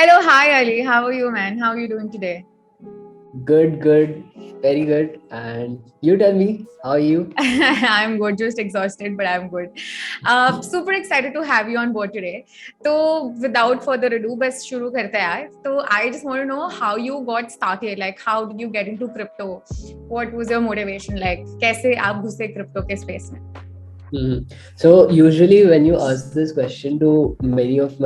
Hello, hi Ali. How are you, man? How are you doing today? Good, very good. And you tell me, how are you? I'm good, just exhausted, but I'm good. Super excited to have you on board today. So, without further ado, बस शुरू करते हैं यार. So, I just want to know how you got started. Like, how did you get into crypto? What was your motivation? Like, कैसे आप घुसे crypto के space में? So usually when you ask this question to many of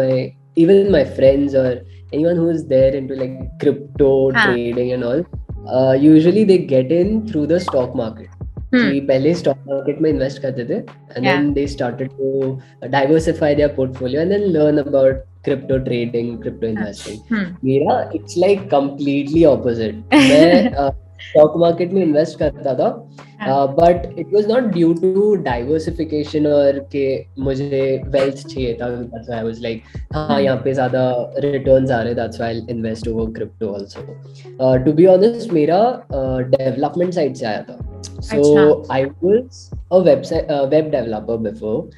even my friends or anyone who is there into like crypto हाँ. trading and all, usually they get in through the stock market. कि पहले stock market में invest करते थे and Yeah. then they started to diversify their portfolio and then learn about crypto trading, crypto investing. मेरा it's like completely opposite. मैं stock market में invest करता था, but it was not due to diversification और कि मुझे wealth चाहिए था. That's why I was like, हाँ यहाँ पे ज़्यादा returns आ रहे, that's why I'll invest over crypto also. To be honest, मेरा development side से आया था. So I was a web developer before.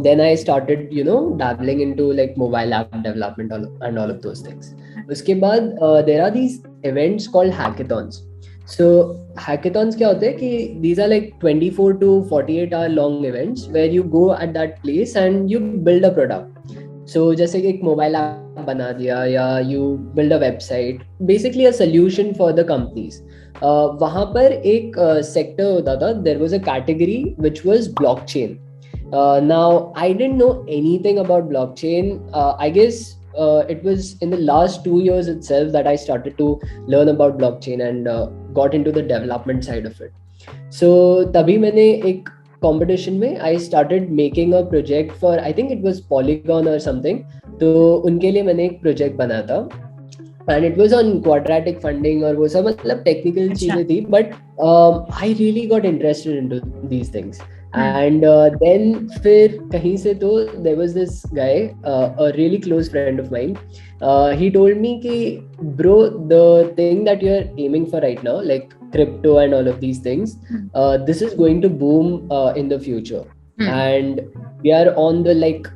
Then I started, dabbling into like mobile app development and all of those things. उसके बाद there are these events called hackathons. So hackathons क्या होते हैं कि these are like 24 to 48 hour long events where you go at that place and you build a product. So जैसे कि एक mobile app बना दिया या you build a website, basically a solution for the companies. वहाँ पर एक sector होता था, there was a category which was blockchain. Now I didn't know anything about blockchain. I guess it was in the last 2 years itself that I started to learn about blockchain and got into the development side of it. So तभी मैंने एक competition में I started making a project for, I think it was Polygon or something. तो उनके लिए मैंने एक project बनाया था and it was on quadratic funding और वो सब मतलब technical चीजें थी, but I really got interested into these things. And then फिर कहीं से तो there was this guy, a really close friend of mine. He told me कि bro, the thing that you're aiming for right now, like crypto and all of these things, this is going to boom in the future, and we are on the like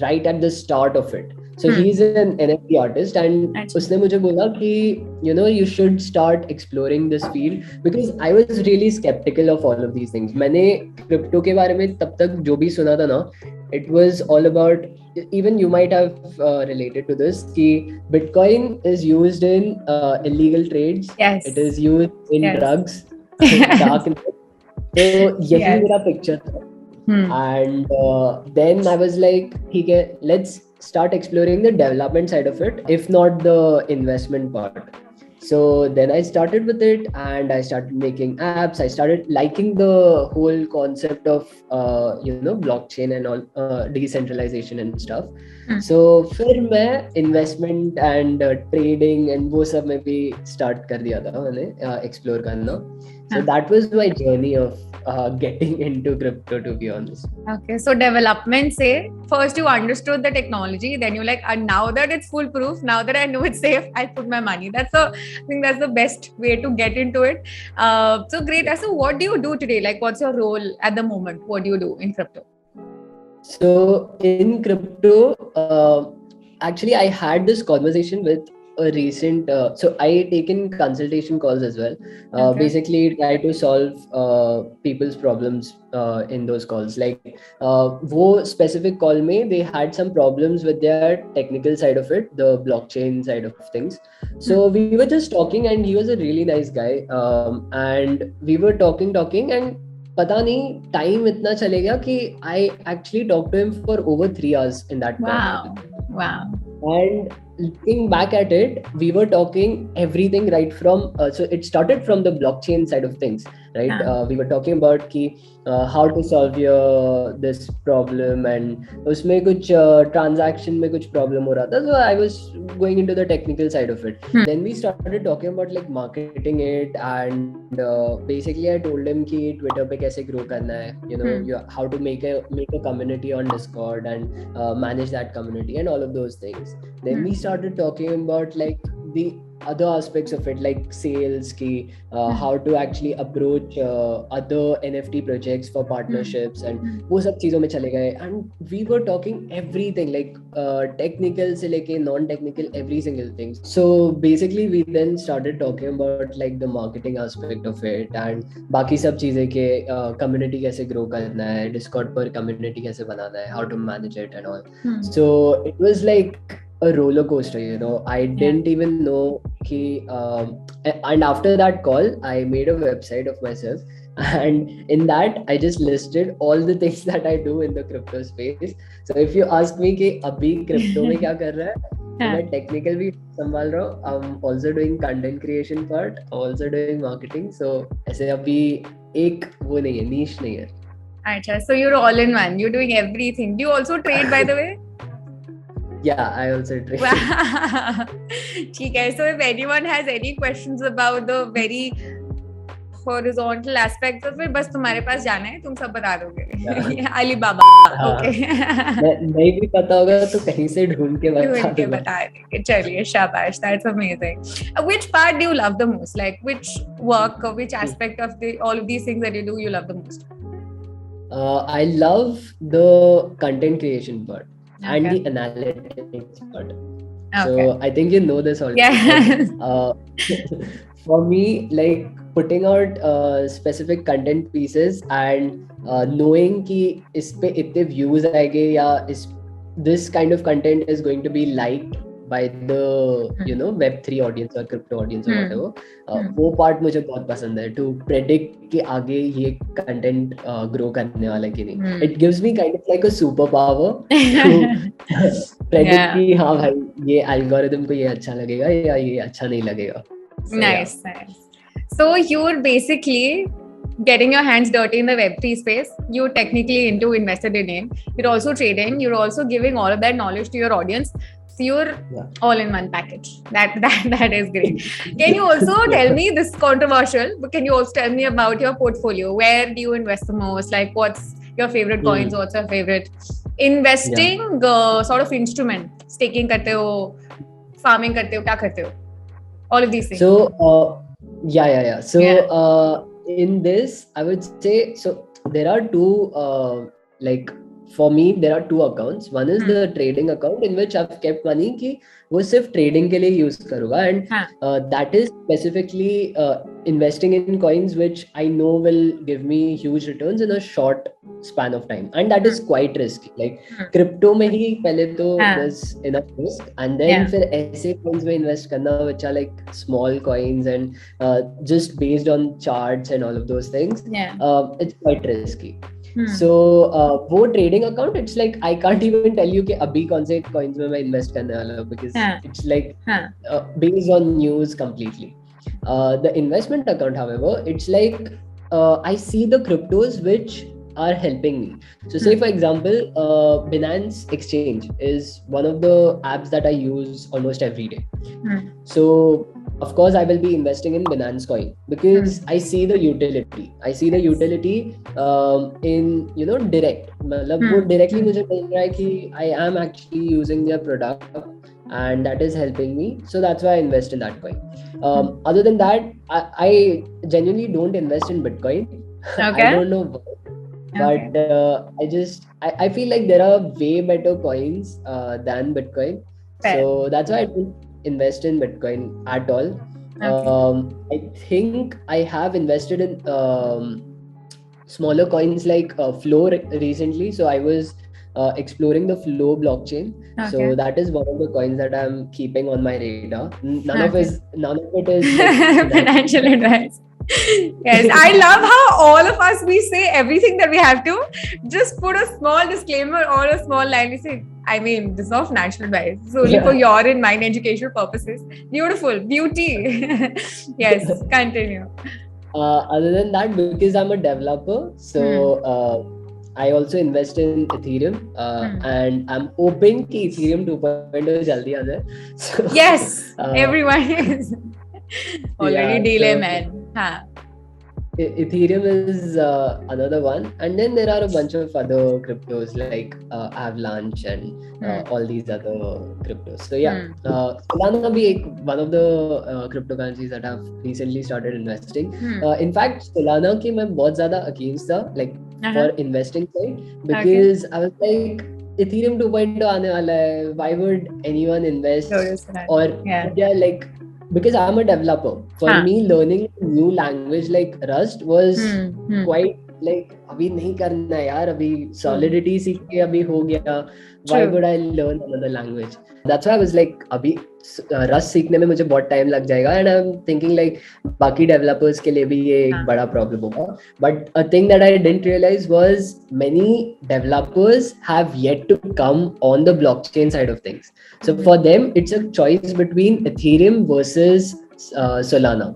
right at the start of it. So he's an NFT artist and उसने मुझे बोला कि you should start exploring this field, because I was really skeptical of all of these things. मैंने crypto के बारे में तब तक जो भी सुना था ना, it was all about, even you might have related to this, कि Bitcoin is used in illegal trades. Yes. It is used in drugs, dark net. So यही मेरा picture था. And then I was like, okay, let's start exploring the development side of it, if not the investment part. So then I started with it and I started making apps. I started liking the whole concept of blockchain and all, decentralization and stuff. So फिर मैं investment and trading and वो सब में भी start कर दिया था मैंने explore करना. So that was my journey of getting into crypto, to be honest. Okay, so development say first you understood the technology, then you're like, now that it's foolproof, now that I know it's safe, I put my money. I think that's the best way to get into it. So great. So what do you do today? Like, what's your role at the moment? What do you do in crypto? So in crypto, actually I had this conversation with a recent, so I taken consultation calls as well. Basically try to solve people's problems in those calls. Like wo specific call mein they had some problems with their technical side of it, the blockchain side of things. So we were just talking and he was a really nice guy, and we were talking and पता नहीं time इतना चले गया कि I actually talked to him for over 3 hours in that call. Wow. And looking back at it, we were talking everything right from, so it started from the blockchain side of things, right? We were talking about how to solve this problem, and उसमें कुछ transaction में कुछ problem हो रहा था, so I was going into the technical side of it. Then we started talking about like marketing it, and basically I told him कि Twitter पे कैसे grow करना है, how to make a community on Discord and manage that community and all of those things. Then we started talking about like the other aspects of it, like sales ki, how to actually approach other NFT projects for partnerships, and वो सब चीजों में चले गए. And we were talking everything, like technical से लेके non-technical, every single thing. So basically we then started talking about like the marketing aspect of it, and बाकी सब चीजें के community कैसे grow करना है, Discord पर community कैसे बनाना है, how to manage it and all. So it was like a roller coaster, you know. I didn't even know ki, and after that call I made a website of myself, and in that I just listed all the things that I do in the crypto space. So if you ask me कि अभी crypto में क्या कर रहा है, तो मैं technical भी संभाल रहा हूँ. I'm also doing content creation part, also doing marketing. So ऐसे अभी एक वो नहीं है, niche नहीं है. अच्छा, so you're all in one. You're doing everything. Do you also trade, by the way? Yeah, I also trade. ठीक है. So if anyone has any questions about the very horizontal aspects of it, बस तुम्हारे पास जाना है, तुम सब बता दोगे. अली बाबा. Okay. नहीं भी पता होगा तो कहीं से ढूंढ के बता देंगे. चलिए, शाबाश. That's amazing. Which part do you love the most? Like which work or which aspect of all of these things that you do you love the most? I love the content creation part. Okay. And the analytics part. Okay. So I think you know this already. Yeah. For me, like putting out specific content pieces and knowing कि इस पे इतने views आएंगे या this kind of content is going to be liked by the Web3 audience or crypto audience or whatever. वो part मुझे बहुत पसंद है, to predict कि आगे ये content grow करने वाला है कि नहीं. It gives me kind of like a superpower to predict कि हाँ भाई ये algorithm को ये अच्छा लगेगा या ये अच्छा नहीं लगेगा. Nice. So you're basically getting your hands dirty in the Web3 space. You're technically into invested in name. You're also trading. You're also giving all of that knowledge to your audience. So you're all in one package. That is great. Can you also tell me, this is controversial, but can you also tell me about your portfolio? Where do you invest the most? Like what's your favorite coins? What's your favorite investing sort of instrument? Staking करते हो, farming करते हो, क्या करते हो? All of these things. So So in this, I would say, so there are two like for me there are two accounts. One is the trading account in which I've kept money कि वो सिर्फ trading के लिए use करूँगा, and that is specifically investing in coins which I know will give me huge returns in a short span of time, and that is quite risky. Like crypto में ही पहले तो there's enough risk, and then फिर ऐसे coins में invest करना which are like small coins and just based on charts and all of those things, it's quite risky. So वो trading account, it's like I can't even tell you कि अभी कौन से coins में मैं invest करने वाला हूँ, because it's like based on news completely. The investment account, however, it's like I see the cryptos which are helping me. So say for example, Binance Exchange is one of the apps that I use almost every day. So of course I will be investing in Binance coin because I see the utility. I see the utility in direct. मतलब वो directly मुझे मिल रहा है कि I am actually using their product and that is helping me. So that's why I invest in that coin. Other than that, I genuinely don't invest in Bitcoin. Okay. I don't know why. But I feel like there are way better coins than Bitcoin. Fair. So that's why I don't invest in Bitcoin at all. Okay. I think I have invested in smaller coins like Flow recently. So I was exploring the Flow blockchain. Okay. So that is one of the coins that I'm keeping on my radar. None of it is like financial advice. Yes, I love how all of us, we say everything that we have to. Just put a small disclaimer or a small line. We say, I mean, this is not financial advice. It's only for your and mine educational purposes. Beautiful. Beauty. Yes, continue. Other than that, because I'm a developer, so I also invest in Ethereum, and I'm hoping that Ethereum 2.0 jaldi aa jaye. So, yes, everyone is already delay, man. Ethereum is another one, and then there are a bunch of other cryptos like Avalanche and all these other cryptos. So yeah, Solana be one of the cryptocurrencies that I've recently started investing. In fact, Solana के मैं बहुत ज़्यादा against था, like for investing side, because I was like, Ethereum 2.0 आने वाला है. Why would anyone invest? Or yeah, like, because I'm a developer. For me, learning a new language like Rust was quite like, अभी नहीं करना है यार, अभी Solidity सीख के अभी हो गया. Why would I learn another language? That's why I was like, अभी Rust सीखने में मुझे बहुत टाइम लग जाएगा, and I'm thinking like बाकी developers के लिए भी ये एक बड़ा problem होगा. But a thing that I didn't realize was many developers have yet to come on the blockchain side of things. So for them, it's a choice between Ethereum versus Solana.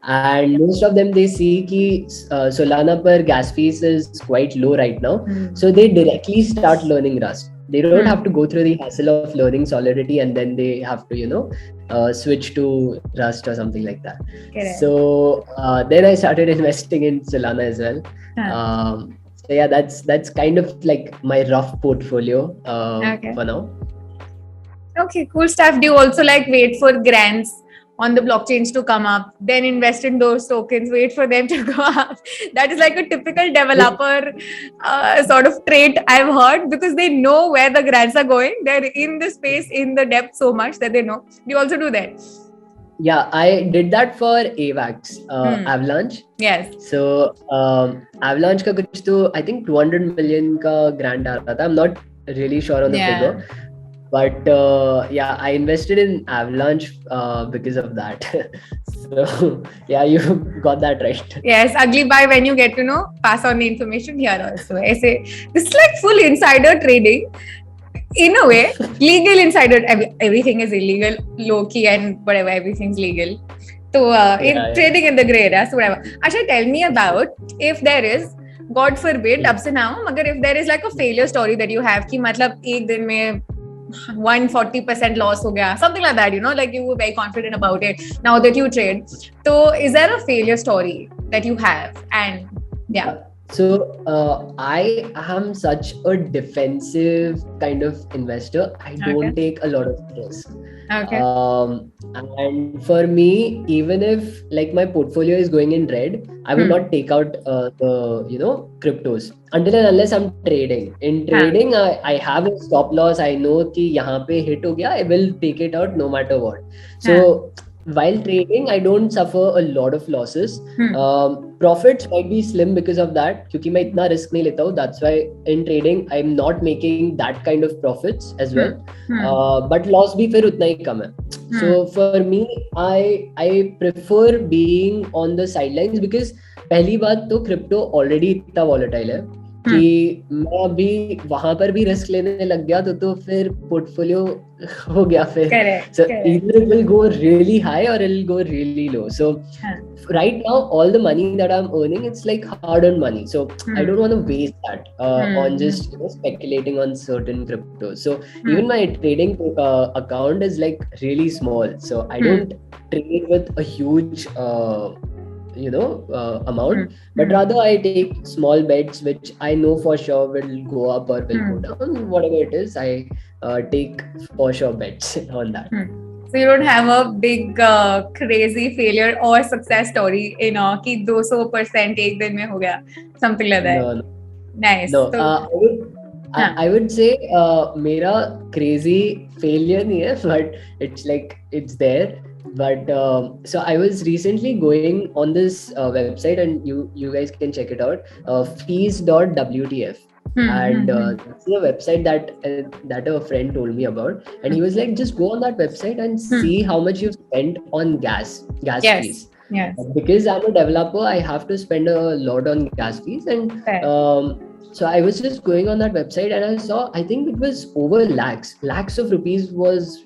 And most of them, they see that Solana per gas fees is quite low right now. So they directly start learning Rust. They don't have to go through the hassle of learning Solidity and then they have to, switch to Rust or something like that. So then I started investing in Solana as well. So yeah, that's kind of like my rough portfolio for now. Okay, cool stuff. Do you also like wait for grants on the blockchains to come up, then invest in those tokens, wait for them to go up? That is like a typical developer sort of trait I've heard, because they know where the grants are going. They're in the space, in the depth so much that they know. Do you also do that? Yeah, I did that for AVAX, Avalanche. Yes. So Avalanche ka kuch to, I think 200 million ka grant aa raha tha. I'm not really sure on the figure. But yeah, I invested in Avalanche because of that. So yeah, you got that right. Yes, Ugly Bye, when you get to pass on the information here also. This is like full insider trading. In a way, legal insider, everything is illegal, low-key and whatever, everything's legal. So trading in the grey area, so whatever. Asha, tell me about if there is, God forbid, up to now, if there is like a failure story that you have, ki matlab ek din mein 140% loss ho gaya, something like that, like you were very confident about it now that you trade. So is there a failure story that you have? And yeah. So I am such a defensive kind of investor. I don't take a lot of risk. And for me, even if like my portfolio is going in red, I will not take out the cryptos until and unless I'm trading. In trading, I have a stop loss. I know कि यहाँ पे hit हो गया, I will take it out no matter what. So while trading, I don't suffer a lot of losses. Profits might be slim because of that, क्योंकि मैं इतना risk नहीं लेता हूँ. That's why in trading, I'm not making that kind of profits as well. But loss भी फिर उतना ही कम है. So for me, I prefer being on the sidelines because पहली बात तो crypto already इतना volatile है कि मैं अभी वहां पर भी रिस्क लेने लग गया तो फिर पोर्टफोलियो हो गया फिर. So either it will go really high or it will go really low. So right now all the money that I'm earning, it's like hard-earned money. So I don't want to waste that on just speculating on certain cryptos. So even my trading account is like really small. So I don't trade with a huge amount, but rather I take small bets which I know for sure will go up or will go down. Whatever it is, I take for sure bets on that. So you don't have a big crazy failure or success story in कि 200% एक दिन में हो गया, something like that. No. Nice. No, I would say मेरा crazy failure नहीं है, but it's like it's there. But so I was recently going on this website, and you guys can check it out, fees.wtf. And it's a website that a friend told me about, and he was like, just go on that website and see how much you've spent on gas fees. Yes. Because I'm a developer, I have to spend a lot on gas fees, and so I was just going on that website and I saw, I think it was over lakhs of rupees was,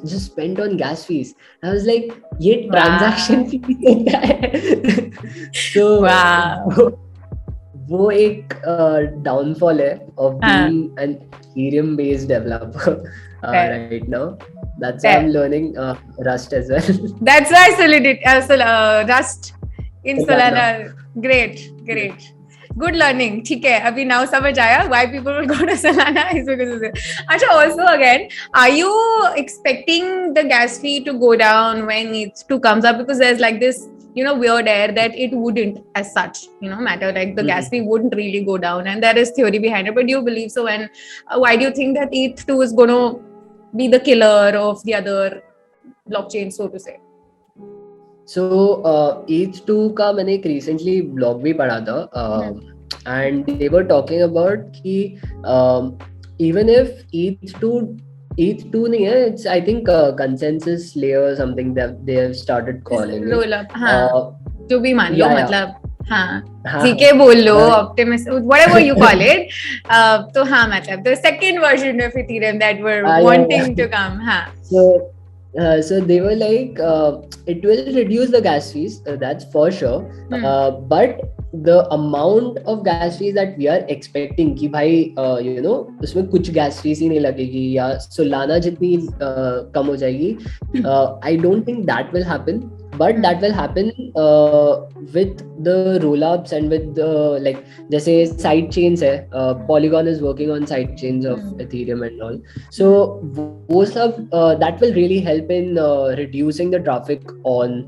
just spent on gas fees. I was like, ye transaction fee hota hai. So वो एक downfall है of being an Ethereum based developer right now. That's why I'm learning Rust as well. That's why Solidity, Rust in Solana. Great. Good learning. ठीक है, अभी now समझ आया why people will go to Solana is because of it. अच्छा, also again, are you expecting the gas fee to go down when ETH2 comes up? Because there's like this, weird air that it wouldn't as such, matter. Like the gas fee wouldn't really go down, and there is theory behind it. But do you believe so? And why do you think that ETH2 is going to be the killer of the other blockchain, so to say? So ETH2 का मैंने एक recently blog भी पढ़ा था, and they were talking about कि even if ETH2 नहीं है, it's I think consensus layer or something that they have started calling it. Roll up, हाँ, जो भी मान लो, मतलब हाँ, जीके बोल लो, optimist, whatever you call it. तो हाँ, मतलब the second version of Ethereum that we're wanting to come, हाँ. So they were like, it will reduce the gas fees, that's for sure. But the amount of gas fees that we are expecting कि भाई उसमें कुछ gas fees ही नहीं लगेगी या Solana जितनी कम हो जाएगी, I don't think that will happen. But that will happen with the roll-ups and with the like जैसे side chains है, Polygon is working on side chains of Ethereum and all. So वो सब that will really help in reducing the traffic on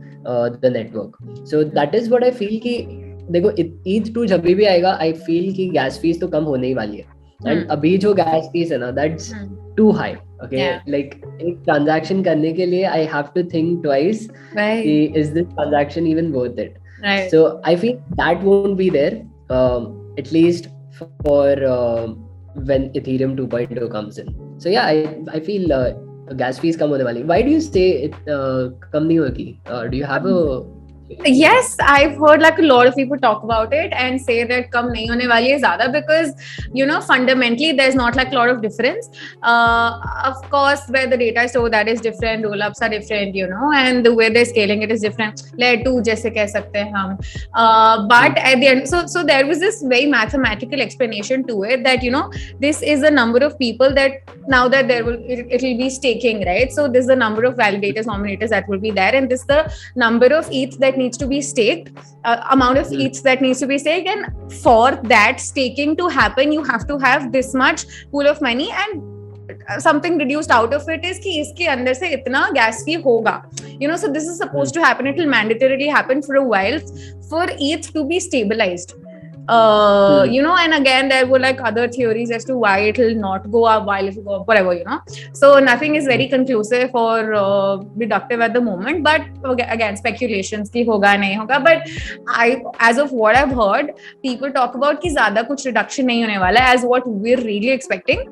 the network. So that is what I feel कि देखो ETH2 जब भी आएगा, I feel कि gas fees तो कम होने ही वाली है. And अभी जो gas fees है ना, that's too high. Okay, like एक transaction करने के लिए I have to think twice. Right. Is this transaction even worth it? Right. So I feel that won't be there, at least for when Ethereum 2.0 comes in. So yeah, I feel gas fees कम होने वाली. Why do you say it कम नहीं होगी? Do you have a Yes, I've heard like a lot of people talk about it and say that kam nahi hone wali hai zyada because fundamentally there's not like a lot of difference. Of course, where the data is stored, that is different, roll-ups are different, and the way they're scaling it is different. Layer 2 jaise keh sakte hain hum. But at the end, so there was this very mathematical explanation to it that this is the number of people that now that it will be staking, right? So this is the number of validators, nominators that will be there, and this is the number of ETH that needs to be staked, amount of ETH that needs to be staked, and for that staking to happen, you have to have this much pool of money, and something reduced out of it is कि इसके अंदर से इतना gas fee होगा, so this is supposed to happen. It will mandatorily happen for a while for ETH to be stabilized. And again there were like other theories as to why it will not go up, why it will go up, whatever, so nothing is very conclusive or deductive at the moment, but again speculations ki hoga nahi hoga. But as of what I've heard, people talk about ki zyada kuch reduction nahi hone wala hai, as what we're really expecting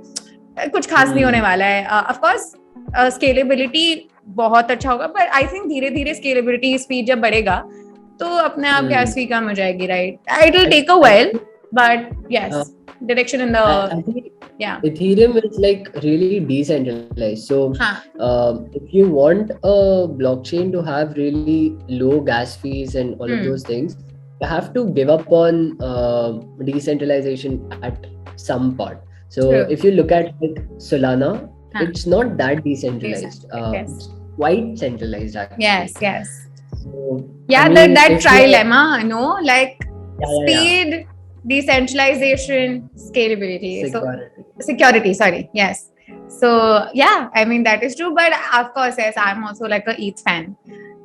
kuch खास नहीं होने वाला है. Of course scalability बहुत अच्छा होगा, but I think धीरे धीरे scalability speed जब बढ़ेगा तो अपने आप gas fee कम हो जाएगी, right? It will take a while, but yes, direction in the Ethereum is like really decentralized. So if you want a blockchain to have really low gas fees and all of those things, you have to give up on decentralization at some part. So if you look at like Solana, it's not that decentralized. It's quite centralized actually. Yes. So, that trilemma, like speed, decentralization, scalability, security. Sorry, yes. So I mean that is true, but of course, yes, I'm also like a ETH fan,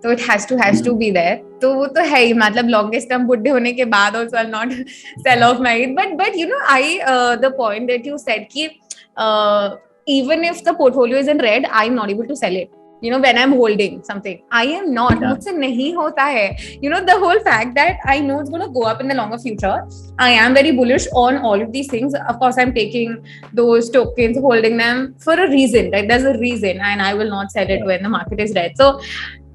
so it has to be there. तो वो तो है ही, मतलब longest term बुढ़े होने के बाद also I'll not sell off my ETH, but the point that you said कि even if the portfolio is in red, I'm not able to sell it. When I'm holding something, I am not. मुझसे नहीं होता है. The whole fact that I know it's going to go up in the longer future. I am very bullish on all of these things. Of course, I'm taking those tokens, holding them for a reason. Right? There's a reason, and I will not sell it when the market is red. So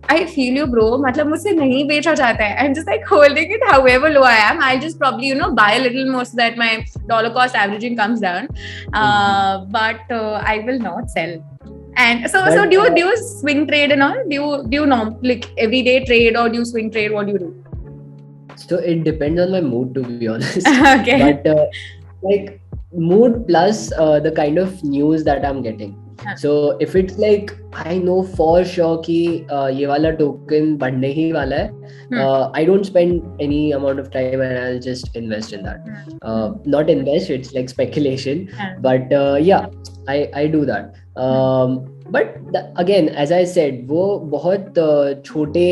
I feel you, bro. मतलब मुझसे नहीं बेचा जाता है. I'm just like holding it however low I am. I'll just probably buy a little more so that my dollar cost averaging comes down. But I will not sell. And so do you swing trade and all? Do you like everyday trade, or do you swing trade? What do you do? So it depends on my mood, to be honest. Okay. But like mood plus the kind of news that I'm getting. So if it's like I know for sure कि ये वाला token बढ़ने ही वाला है, I don't spend any amount of time and I'll just invest in that. Not invest, it's like speculation, but yeah, I do that. But again, as I said, वो बहुत छोटे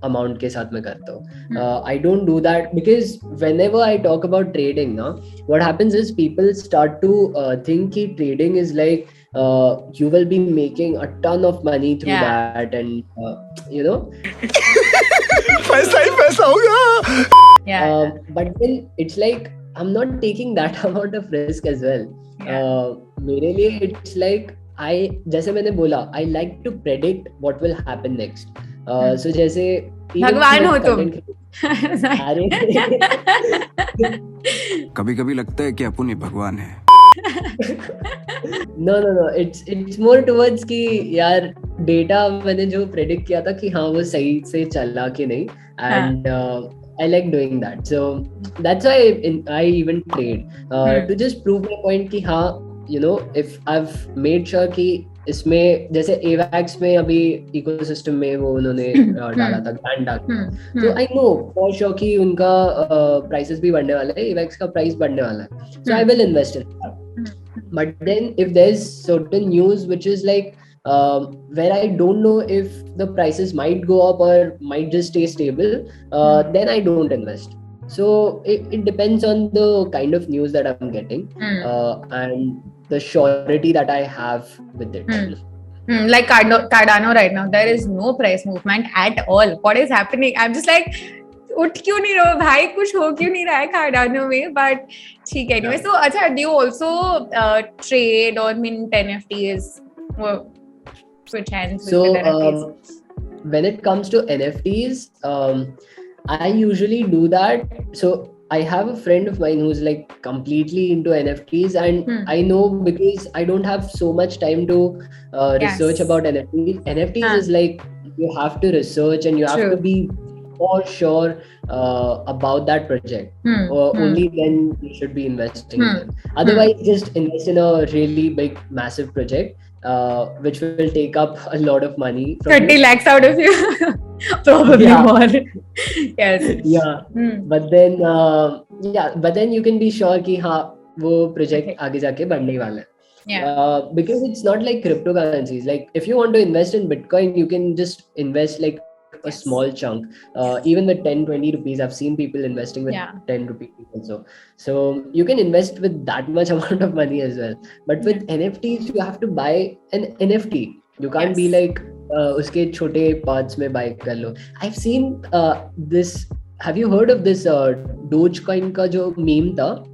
amount के साथ मैं करता हूँ. I don't do that because whenever I talk about trading now, what happens is people start to think कि trading is like you will be making a ton of money through that, and you know पैसा ही पैसा होगा. But then it's like I'm not taking that amount of risk as well. मेरे लिए it's like जैसे मैंने बोला, I like to predict what will happen next. So जैसे भगवान हो तुम. अरे कभी-कभी लगता है कि अपन ही भगवान है. No, it's more towards कि यार डेटा मैंने जो प्रेडिक्ट किया था कि हाँ वो सही से चला कि नहीं, and I like doing that. So that's why I even trade to just prove my point कि हाँ, you know, if I've made sure कि इसमें जैसे AVAX में अभी इकोसिस्टम में वो उन्होंने डाला था, ग्रांट डाला, तो I know for sure कि उनका प्राइसेस भी बढ़ने वाला है, AVAX का प्राइस बढ़ने वाला है, so I will invest in that. But then if there's certain news which is like where I don't know if the prices might go up or might just stay stable, then I don't invest. So it depends on the kind of news that I'm getting and the surety that I have with it. Like Cardano right now, there is no price movement at all. What is happening? I'm just like, उठ क्यों नहीं रहो भाई, कुछ हो क्यों नहीं रहा है कार्डानो में, बट ठीक है. Anyway, so अच्छा, do you also trade or mint NFTs? Switch hands with the NFTs. When it comes to NFTs, I usually do that. So I have a friend of mine who's like completely into NFTs, and I know because I don't have so much time to research about NFTs. NFTs is like you have to research and you have to be for sure about that project. Only then you should be investing in them. Otherwise, just invest in a really big, massive project which will take up a lot of money. 30 lakhs out of you. Probably more. Yes. Yeah. But then you can be sure कि हाँ वो project आगे जाके बढ़ने वाला है. Because it's not like cryptocurrencies. Like if you want to invest in Bitcoin, you can just invest like a small chunk, even with 10-20 rupees. I've seen people investing with 10 rupees also. So you can invest with that much amount of money as well. But with NFTs, you have to buy an NFT. You can't be like उसके छोटे parts में buy कर लो. I've seen this. Have you heard of this Dogecoin का जो meme था?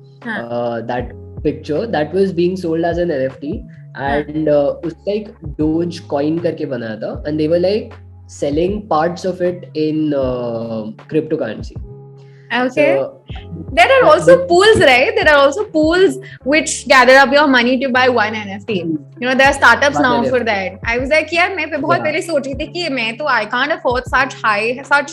That picture that was being sold as an NFT, and उसका एक Dogecoin करके बनाया था, and they were like selling parts of it in cryptocurrency. Okay. So, there are also pools, right? There are also pools which gather up your money to buy one NFT. You know, there are startups now for that. I was like, यार मैं बहुत पहले सोच रही थी कि मैं तो I can't afford such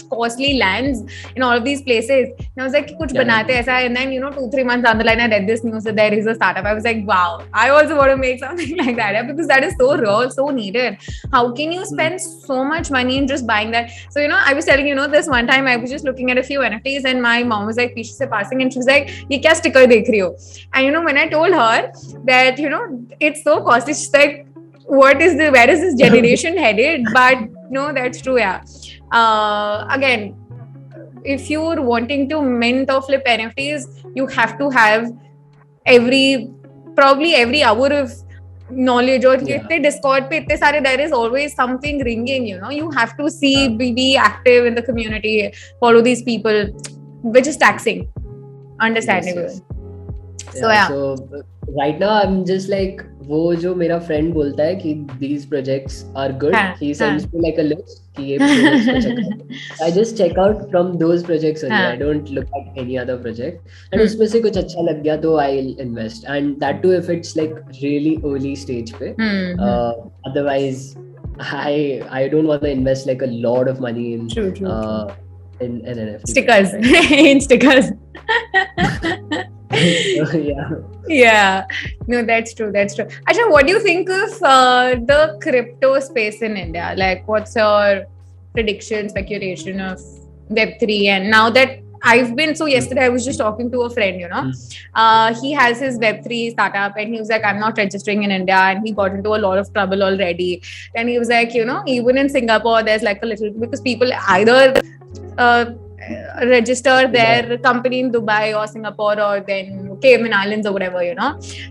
costly lands in all of these places. And I was like, कुछ बनाते ऐसा. And then 2-3 months down the line, I read this news that there is a startup. I was like, wow, I also want to make something like that, because that is so raw, so needed. How can you spend so much money in just buying that? So I was telling this one time I was just looking at a few NFTs, and my mom was like, पीछे से passing, and she was like, ये क्या sticker देख रही हो? And when I told her that it's so costly, she's like, where is this generation headed? But no, that's true. Again, if you're wanting to mint or flip NFTs, you have to have probably every hour of knowledge, or इतने Discord पे इतने सारे, there is always something ringing. You have to be active in the community, follow these people, which is taxing. Understandable. Yes. So right now I'm just like, वो जो मेरा friend बोलता है कि these projects are good, he sends me like a list कि ये projects को check out. I just check out from those projects only. I don't look at any other project. And उसमें से कुछ अच्छा लग गया तो I'll invest. And that too if it's like really early stage पे. Otherwise, I don't want to invest like a lot of money in in NFT. Stickers. In stickers. So, yeah. Yeah, no, that's true. That's true. Actually, what do you think of the crypto space in India? Like, what's your prediction, speculation of Web3? And now that I've been, so yesterday I was just talking to a friend, he has his Web3 startup and he was like, I'm not registering in India. And he got into a lot of trouble already. And he was like, even in Singapore, there's like a little, because people either uh, register their company in Dubai or Singapore or then Cayman Islands or whatever,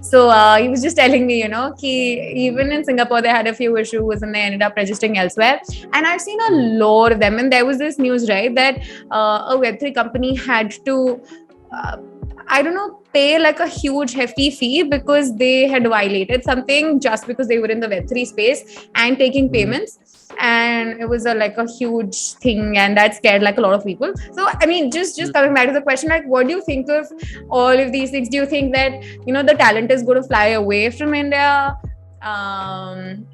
So he was just telling me, even in Singapore, they had a few issues and they ended up registering elsewhere. And I've seen a lot of them. And there was this news, right, that a Web3 company had to, I don't know, pay like a huge hefty fee because they had violated something just because they were in the Web3 space and taking payments. And it was like a huge thing, and that scared like a lot of people. So I mean, just coming back to the question, like, what do you think of all of these things? Do you think that the talent is going to fly away from India?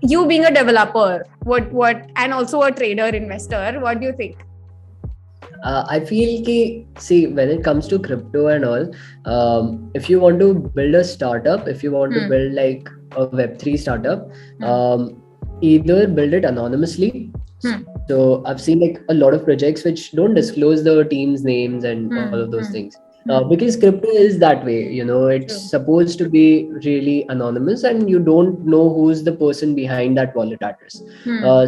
You being a developer, what and also a trader, investor, what do you think? I feel see, when it comes to crypto and all, if you want to build a startup, if you want to build like a Web3 startup, either build it anonymously. So I've seen like a lot of projects which don't disclose the team's names and all of those things. Because crypto is that way, it's supposed to be really anonymous and you don't know who's the person behind that wallet address.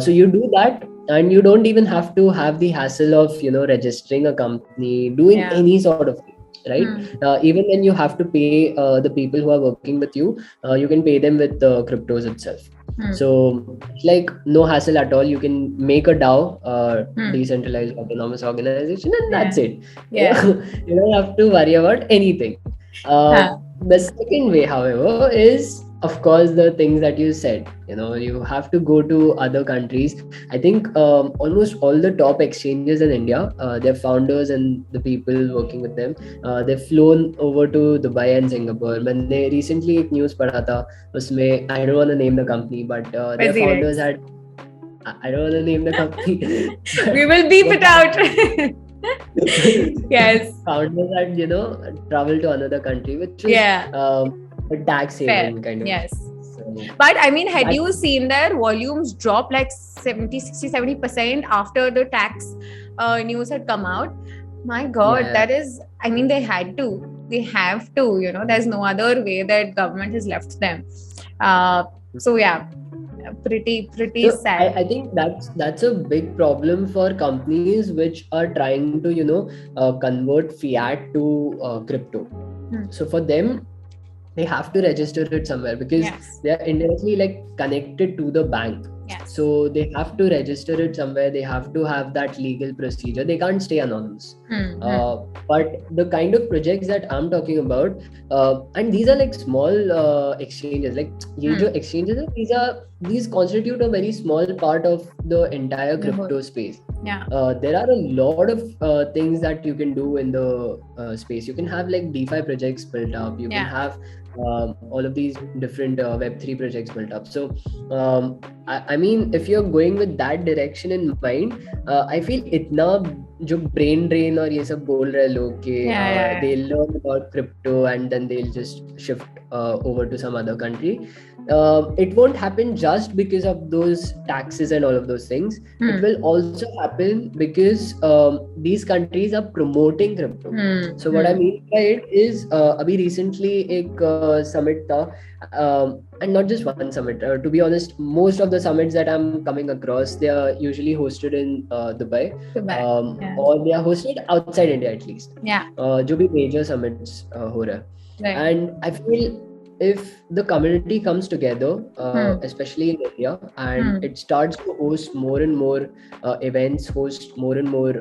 So you do that and you don't even have to have the hassle of, registering a company, doing any sort of thing. Right? Even when you have to pay the people who are working with you, you can pay them with cryptos itself. So like no hassle at all. You can make a DAO, decentralized autonomous organization, and that's it. You don't have to worry about anything. The second way, however, is of course the things that you said. You have to go to other countries. I think almost all the top exchanges in India, their founders and the people working with them, they've flown over to Dubai and Singapore. When they recently एक news पढ़ा था, उसमें I don't want to name the company, but their founders had, I don't want to name the company. We will beep it out. Yes. Founders had traveled to another country, which is a tax haven kind of. Yes. But I mean, had you seen their volumes drop like 70% after the tax news had come out? My God, that is, I mean, they have to, there's no other way that government has left them. So yeah, pretty sad. I think that's a big problem for companies which are trying to, convert fiat to crypto. So for them, they have to register it somewhere because they are indirectly like connected to the bank. So they have to register it somewhere. They have to have that legal procedure. They can't stay anonymous. But the kind of projects that I'm talking about, and these are like small exchanges. Like exchanges, these constitute a very small part of the entire crypto space. There are a lot of things that you can do in the space. You can have like DeFi projects built up. You can have all of these different Web3 projects built up. So I mean, if you're going with that direction in mind, I feel itna जो brain drain और ये सब बोल रहे लोग कि they'll learn about crypto and then they'll just shift over to some other country. It won't happen just because of those taxes and all of those things. It will also happen because these countries are promoting crypto. So what I mean by it is abhi recently ek summit tha, and not just one summit. To be honest, most of the summits that I'm coming across, they are usually hosted in Dubai. Or they are hosted outside India at least. जो भी major summits हो रहा है. And I feel if the community comes together, especially in India, and it starts to host more and more events, host more and more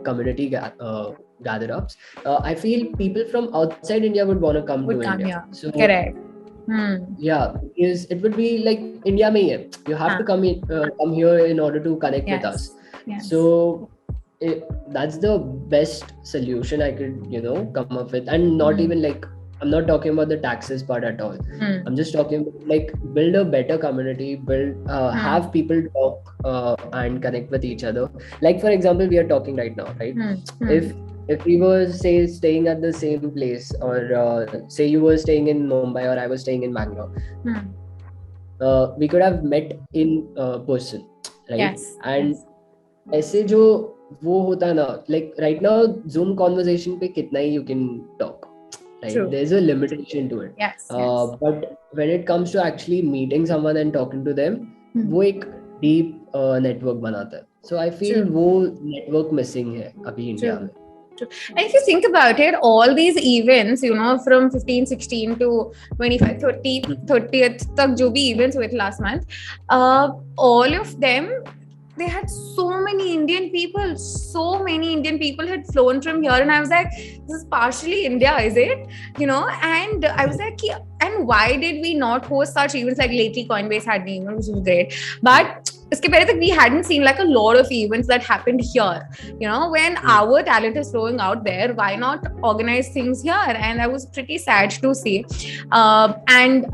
community gather-ups, I feel people from outside India would want to come to India. So, correct. Yeah, because it would be like India mein hai. You have to come here in order to connect with us. So that's the best solution I could come up with, and not even like, I'm not talking about the taxes part at all. I'm just talking about like build a better community, have people talk and connect with each other. Like for example, we are talking right now, right? if we were say staying at the same place, or say you were staying in Mumbai or I was staying in Bangalore, we could have met in person, right? Yes. And ऐसे जो वो होता ना, like right now Zoom conversation पे कितना ही you can talk, right? True. There's a limitation to it. Yes. But when it comes to actually meeting someone and talking to them, वो एक deep network बनाता है. So I feel वो network missing है अभी India में. And if you think about it, all these events, you know, from 15, 16 to 25, 30th tak jo bhi events with last month, all of them, they had so many Indian people had flown from here, and I was like, this is partially India, is it? You know, and I was like, and why did we not host such events? Like lately Coinbase had the event, which was great, but uske pehle tak we hadn't seen like a lot of events that happened here. You know, when our talent is flowing out there, why not organize things here? And I was pretty sad to see. And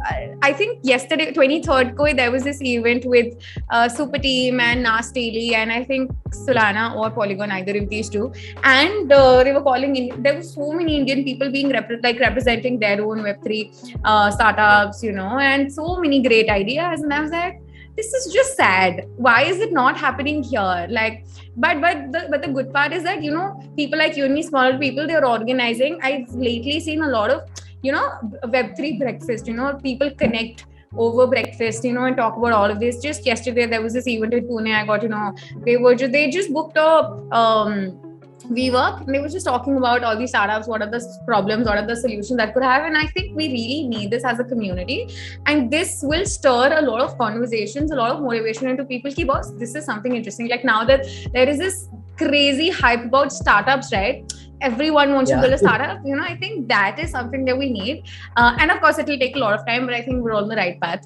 I think yesterday, 23rd ko, there was this event with Super Team and Nas Daily, and I think Solana or Polygon, either of these two. And they were calling in. There were so many Indian people being representing their own Web3 startups, you know, and so many great ideas. And I was like, this is just sad. Why is it not happening here? Like, but the good part is that, you know, people like you and me, smaller people, they're organizing. I've lately seen a lot of, you know, Web3 breakfast, you know, people connect over breakfast, you know, and talk about all of this. Just yesterday, there was this event in Pune. I got, you know, they just booked a WeWork, and they were just talking about all these startups, what are the problems, what are the solutions that could have. And I think we really need this as a community, and this will stir a lot of conversations, a lot of motivation into people. Ki boss, this is something interesting. Like now that there is this crazy hype about startups, right? Everyone wants to build a startup, you know. I think that is something that we need, and of course it will take a lot of time, but I think we're on the right path.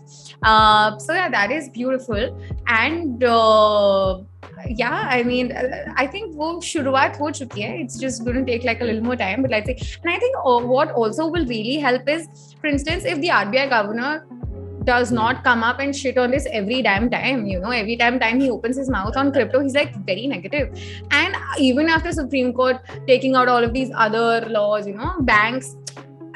So yeah, that is beautiful. And yeah, I mean, I think वो शुरुआत हो चुकी है. It's just going to take like a little more time, but let's see. And I think what also will really help is, for instance, if the RBI governor does not come up and shit on this every damn time, you know, every time he opens his mouth on crypto, he's like very negative. And even after Supreme Court taking out all of these other laws, you know, banks,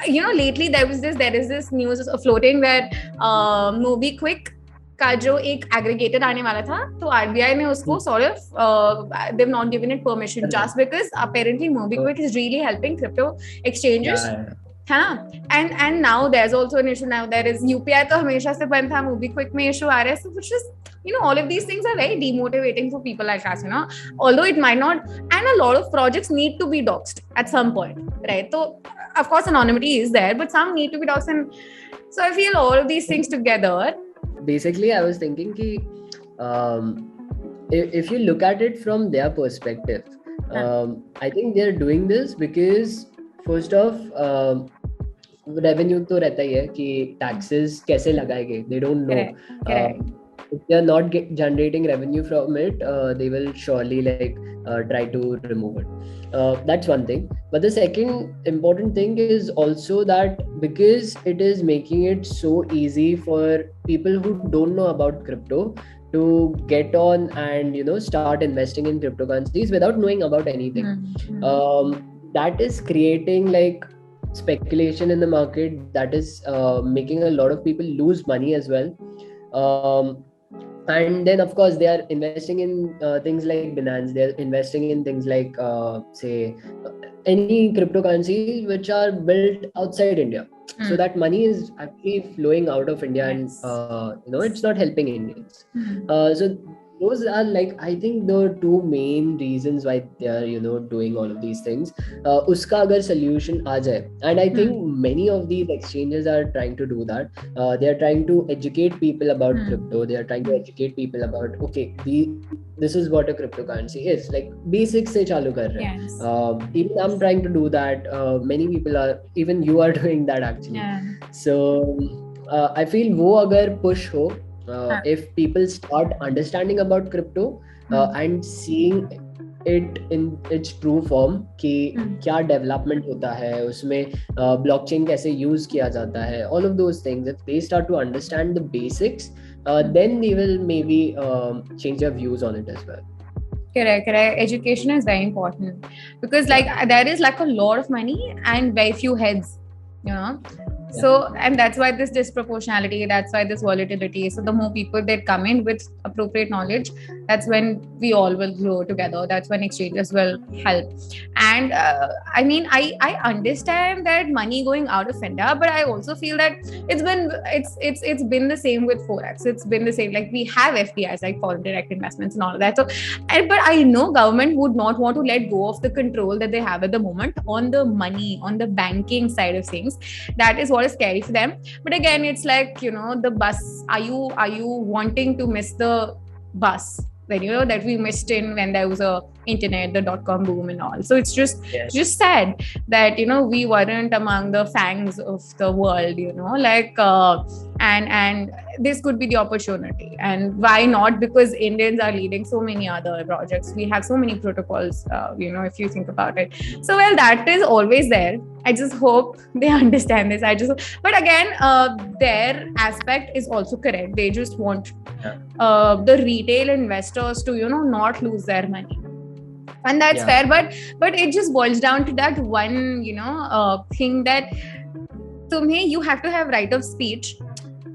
you know, lately there is this news floating where MobiKwik का जो एक aggregator आने वाला था, तो RBI ने उसको sort of they've not given it permission just because apparently MobiKwik is really helping crypto exchanges. है ना? And now there's also an issue. Now there is UPI तो हमेशा से बंद था, MobiKwik में issue आ रहा है. So which is, you know, all of these things are very demotivating for people like us, you know, although it might not, and a lot of projects need to be doxed at some point, right? So of course anonymity is there, but some need to be doxed. And so I feel all of these things together. Basically, I was thinking ki, if you look at it from their perspective, I think they're doing this because first off, revenue तो रहता ही है कि taxes कैसे लगाएंगे, they don't know. If they are not generating revenue from it, they will surely like try to remove it. That's one thing. But the second important thing is also that because it is making it so easy for people who don't know about crypto to get on and, you know, start investing in cryptocurrencies without knowing about anything. That is creating like speculation in the market, that is making a lot of people lose money as well. And then of course they are investing in things like Binance, they're investing in things like say any cryptocurrency which are built outside India. So that money is actually flowing out of India, and you know, it's not helping Indians. So those are like, I think the two main reasons why they are, you know, doing all of these things. Uska agar solution aa jaye, and I think many of these exchanges are trying to do that. They are trying to educate people about crypto. They are trying to educate people about, okay, this is what a cryptocurrency is. Like basics se chalu kar rahe. Even I'm trying to do that. Many people are, even you are doing that actually. So I feel wo agar push ho, if people start understanding about crypto and seeing it in its true form कि क्या development होता है उसमें, blockchain कैसे use किया जाता है, all of those things, if they start to understand the basics, then they will maybe change their views on it as well. Correct. Education is very important because there is like a lot of money and very few heads, you know. So, and that's why this disproportionality, that's why this volatility. So the more people that come in with appropriate knowledge, that's when we all will grow together. That's when exchanges will help. And I mean, I understand that money going out of India, but I also feel that it's been the same with forex. It's been the same. Like we have FDIs, like foreign direct investments and all of that. So, but I know government would not want to let go of the control that they have at the moment on the money, on the banking side of things. That is what is scary for them. But again, it's like, you know, the bus. Are you wanting to miss the bus? That, you know, that we missed in when there was a internet, the .com boom and all. So it's just sad that, you know, we weren't among the fangs of the world, you know, like and this could be the opportunity. And why not? Because Indians are leading so many other projects. We have so many protocols, you know, if you think about it. So well, that is always there. I just hope they understand this. But again, their aspect is also correct. They just want the retail investors to, you know, not lose their money. And that's fair, but it just boils down to that one, you know, thing that you have to have right of speech,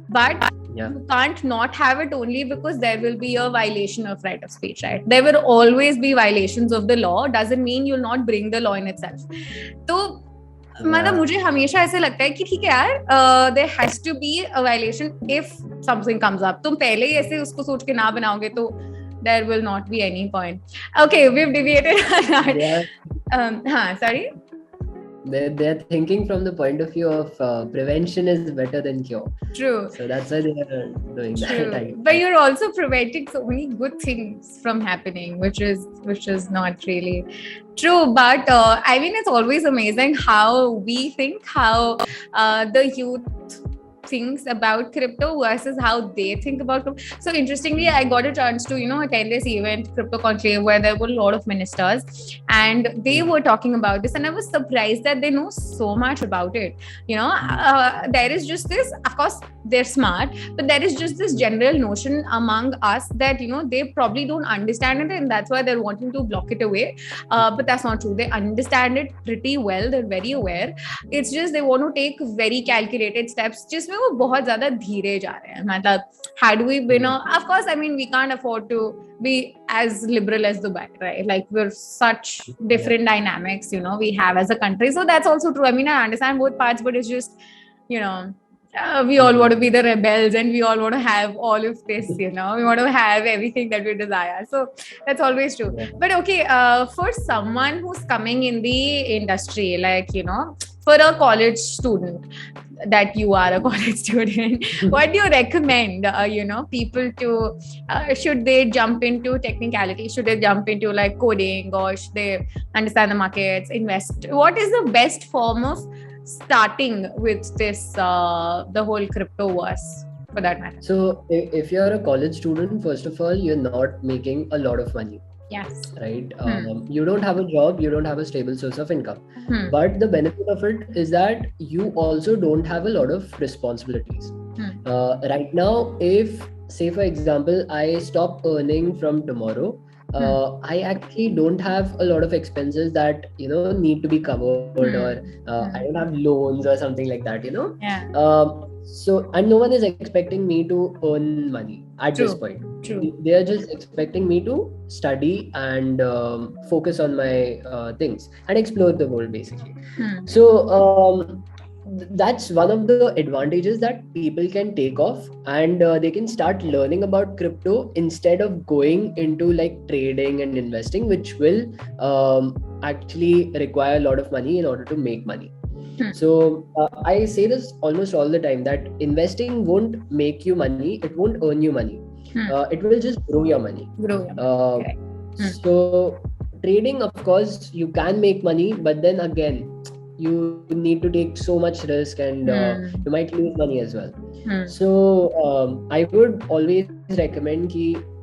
but you can't not have it only because there will be a violation of right of speech, right? There will always be violations of the law. Doesn't mean you'll not bring the law in itself. So मतलब मुझे हमेशा ऐसे लगता है कि ठीक है यार, there has to be a violation if something comes up. तुम पहले ही ऐसे उसको सोच के ना बनाओगे तो there will not be any point. Okay, we've deviated. Sorry. They're thinking from the point of view of prevention is better than cure. True. So that's why they are doing that. But you're also preventing so many good things from happening, which is not really true. But I mean, it's always amazing how we think, how the youth thinks about crypto versus how they think about crypto. So interestingly, I got a chance to, you know, attend this event, Crypto Conclave, where there were a lot of ministers and they were talking about this, and I was surprised that they know so much about it. You know, there is just this, of course they're smart, but there is just this general notion among us that, you know, they probably don't understand it and that's why they're wanting to block it away. But that's not true. They understand it pretty well. They're very aware. It's just they want to take very calculated steps. Just वो बहुत ज़्यादा धीरे जा रहे हैं. मतलब had we been of course, I mean, we can't afford to be as liberal as Dubai, right? Like we're such different dynamics, you know, we have as a country. So that's also true. I mean, I understand both parts, but it's just, you know, we all want to be the rebels and we all want to have all of this, you know, we want to have everything that we desire. So that's always true. But okay, for someone who's coming in the industry, like, you know, for a college student, that you are a college student, what do you recommend, you know, people to, should they jump into technicality? Should they jump into like coding, or should they understand the markets, invest? What is the best form of starting with this, the whole cryptoverse for that matter? So if you're a college student, first of all, you're not making a lot of money. Yes. Right. You don't have a job, you don't have a stable source of income. But the benefit of it is that you also don't have a lot of responsibilities. Right now, if, say for example, I stop earning from tomorrow, I actually don't have a lot of expenses that, you know, need to be covered, or I don't have loans or something like that, you know. So, and no one is expecting me to earn money at this point. They are just expecting me to study and focus on my things and explore the world, basically. So that's one of the advantages that people can take off, and they can start learning about crypto instead of going into like trading and investing, which will actually require a lot of money in order to make money. So I say this almost all the time, that investing won't make you money, it won't earn you money. It will just grow your money. So trading, of course, you can make money, but then again, you need to take so much risk, and you might lose money as well. So I would always recommend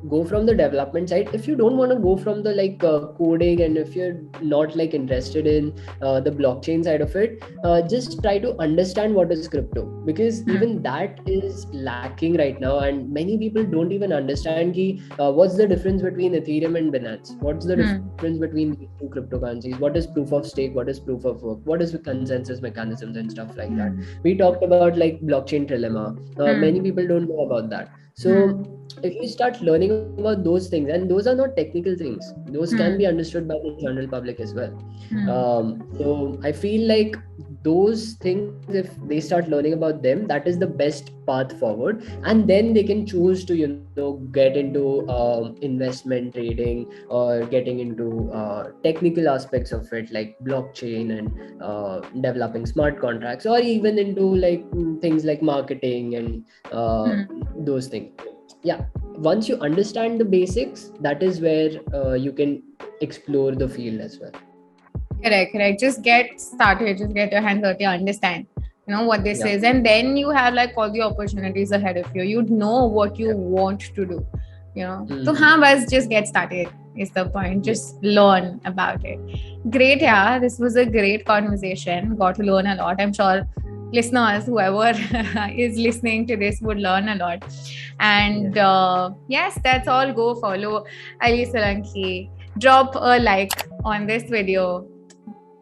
go from the development side. If you don't want to go from the like coding, and if you're not like interested in the blockchain side of it, just try to understand what is crypto, because even that is lacking right now, and many people don't even understand what's the difference between Ethereum and Binance, what's the difference between these two cryptocurrencies, what is proof of stake, what is proof of work, what is the consensus mechanisms and stuff like that. We talked about like blockchain trilemma. Many people don't know about that. So if you start learning about those things, and those are not technical things, those can be understood by the general public as well. So I feel like those things, if they start learning about them, that is the best path forward, and then they can choose to get into investment trading, or getting into technical aspects of it, like blockchain, and developing smart contracts, or even into like things like marketing and those things. Yeah, once you understand the basics, that is where you can explore the field as well. Correct. Just get started, just get your hands dirty, understand what this is, and then you have like all the opportunities ahead of you. You'd know what you want to do, so bas just get started is the point. Just learn about it. Great. This was a great conversation. Got to learn a lot. I'm sure listeners, whoever is listening to this, would learn a lot. And yes, that's all. Go follow Ali Solanki, drop a like on this video,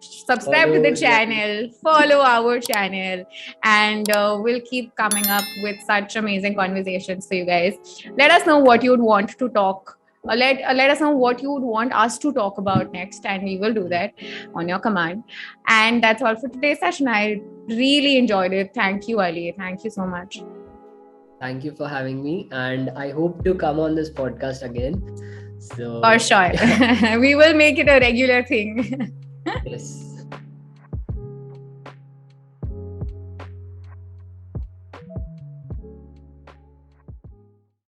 subscribe to the channel, follow our channel, and we'll keep coming up with such amazing conversations for you guys. Let us know what you'd want to talk, let us know what you would want us to talk about next, and we will do that on your command. And that's all for today's session. I really enjoyed it. Thank you, Ali. Thank you so much. Thank you for having me, and I hope to come on this podcast again. So for sure. We will make it a regular thing. Yes.